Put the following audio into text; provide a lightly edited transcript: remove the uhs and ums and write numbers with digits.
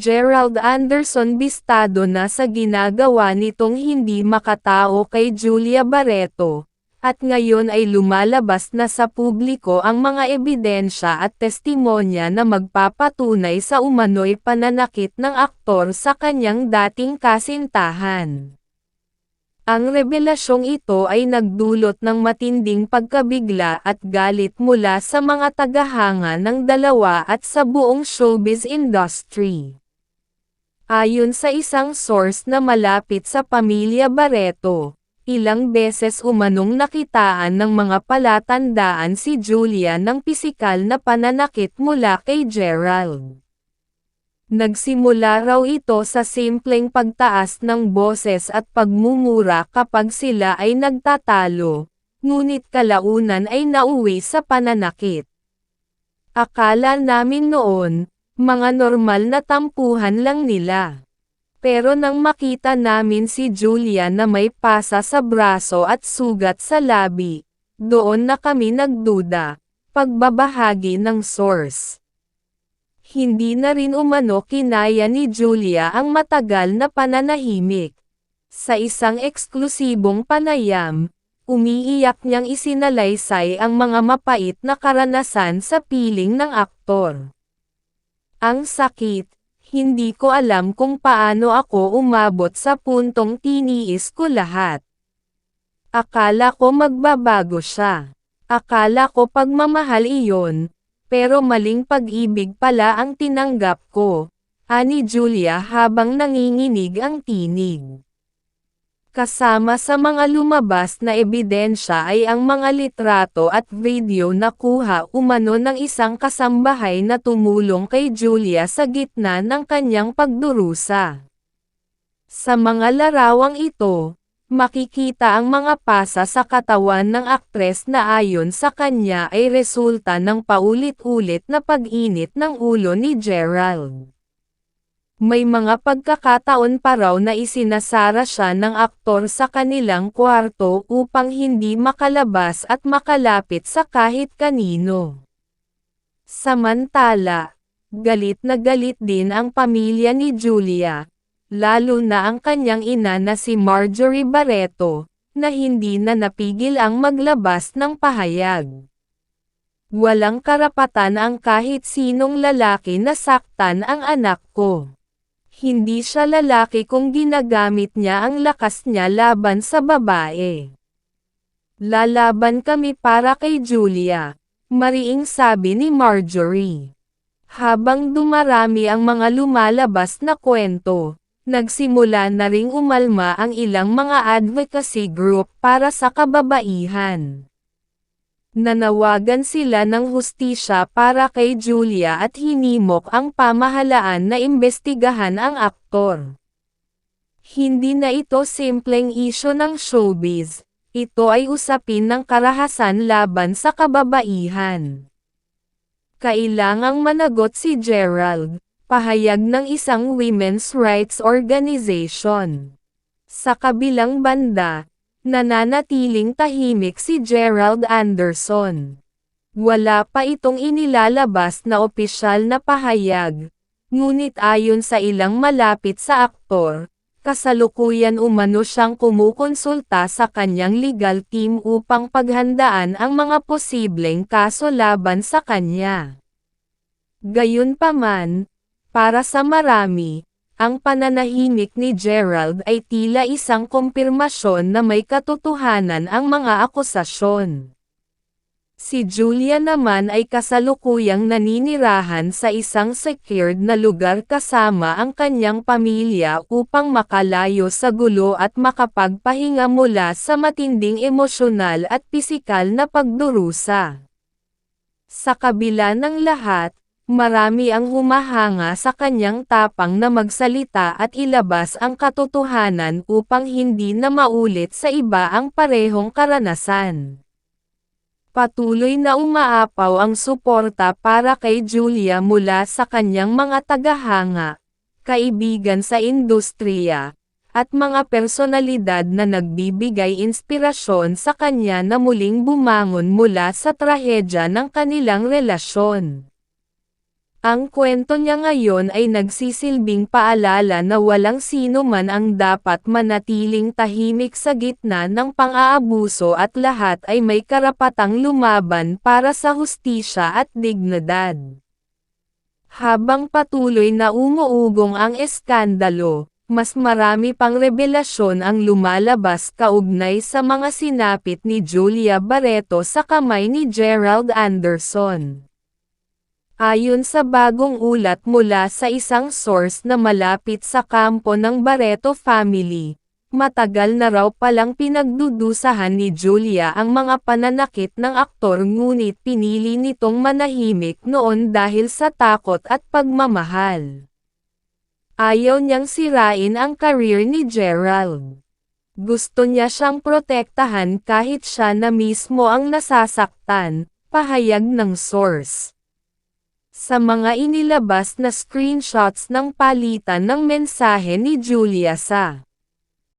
Gerald Anderson bistado na sa ginagawa nitong hindi makatao kay Julia Barreto, at ngayon ay lumalabas na sa publiko ang mga ebidensya at testimonya na magpapatunay sa umano'y pananakit ng aktor sa kanyang dating kasintahan. Ang revelasyong ito ay nagdulot ng matinding pagkabigla at galit mula sa mga tagahanga ng dalawa at sa buong showbiz industry. Ayon sa isang source na malapit sa pamilya Barreto, ilang beses umanong nakitaan ng mga palatandaan si Julia ng pisikal na pananakit mula kay Gerald. Nagsimula raw ito sa simpleng pagtaas ng boses at pagmumura kapag sila ay nagtatalo, ngunit kalaunan ay nauwi sa pananakit. Akala namin noon, mga normal na tampuhan lang nila. Pero nang makita namin si Julia na may pasa sa braso at sugat sa labi, doon na kami nagduda, pagbabahagi ng source. Hindi na rin umano kinaya ni Julia ang matagal na pananahimik. Sa isang eksklusibong panayam, umiiyak niyang isinalaysay ang mga mapait na karanasan sa piling ng aktor. Ang sakit, hindi ko alam kung paano ako umabot sa puntong tiniis ko lahat. Akala ko magbabago siya. Akala ko pagmamahal iyon. Pero maling pag-ibig pala ang tinanggap ko, ani Julia habang nanginginig ang tinig. Kasama sa mga lumabas na ebidensya ay ang mga litrato at video na kuha umano ng isang kasambahay na tumulong kay Julia sa gitna ng kanyang pagdurusa. Sa mga larawang ito, makikita ang mga pasa sa katawan ng aktres na ayon sa kanya ay resulta ng paulit-ulit na pag-init ng ulo ni Gerald. May mga pagkakataon pa raw na isinasara siya ng aktor sa kanilang kwarto upang hindi makalabas at makalapit sa kahit kanino. Samantala, galit na galit din ang pamilya ni Julia, lalo na ang kanyang ina na si Marjorie Barreto, na hindi na napigil ang maglabas ng pahayag. Walang karapatan ang kahit sinong lalaki na saktan ang anak ko. Hindi siya lalaki kung ginagamit niya ang lakas niya laban sa babae. Lalaban kami para kay Julia, mariing sabi ni Marjorie. Habang dumarami ang mga lumalabas na kwento, nagsimula na ring umalma ang ilang mga advocacy group para sa kababaihan. Nanawagan sila ng hustisya para kay Julia at hinimok ang pamahalaan na imbestigahan ang aktor. Hindi na ito simpleng isyu ng showbiz, ito ay usapin ng karahasan laban sa kababaihan. Kailangang managot si Gerald, pahayag ng isang women's rights organization. Sa kabilang banda, nananatiling tahimik si Gerald Anderson. Wala pa itong inilalabas na opisyal na pahayag, ngunit ayon sa ilang malapit sa aktor, kasalukuyan umano siyang kumukonsulta sa kanyang legal team upang paghandaan ang mga posibleng kaso laban sa kanya. Gayunpaman, para sa marami, ang pananahimik ni Gerald ay tila isang kumpirmasyon na may katotohanan ang mga akusasyon. Si Julia naman ay kasalukuyang naninirahan sa isang secured na lugar kasama ang kanyang pamilya upang makalayo sa gulo at makapagpahinga mula sa matinding emosyonal at pisikal na pagdurusa. Sa kabila ng lahat, marami ang humahanga sa kanyang tapang na magsalita at ilabas ang katotohanan upang hindi na maulit sa iba ang parehong karanasan. Patuloy na umaapaw ang suporta para kay Julia mula sa kanyang mga tagahanga, kaibigan sa industriya, at mga personalidad na nagbibigay inspirasyon sa kanya na muling bumangon mula sa trahedya ng kanilang relasyon. Ang kwento niya ngayon ay nagsisilbing paalala na walang sino man ang dapat manatiling tahimik sa gitna ng pang-aabuso at lahat ay may karapatang lumaban para sa hustisya at dignidad. Habang patuloy na umuugong ang eskandalo, mas marami pang revelasyon ang lumalabas kaugnay sa mga sinapit ni Julia Barreto sa kamay ni Gerald Anderson. Ayon sa bagong ulat mula sa isang source na malapit sa kampo ng Barreto family, matagal na raw palang pinagdudusahan ni Julia ang mga pananakit ng aktor ngunit pinili nitong manahimik noon dahil sa takot at pagmamahal. Ayaw niyang sirain ang career ni Gerald. Gusto niya siyang protektahan kahit siya na mismo ang nasasaktan, pahayag ng source. Sa mga inilabas na screenshots ng palitan ng mensahe ni Julia sa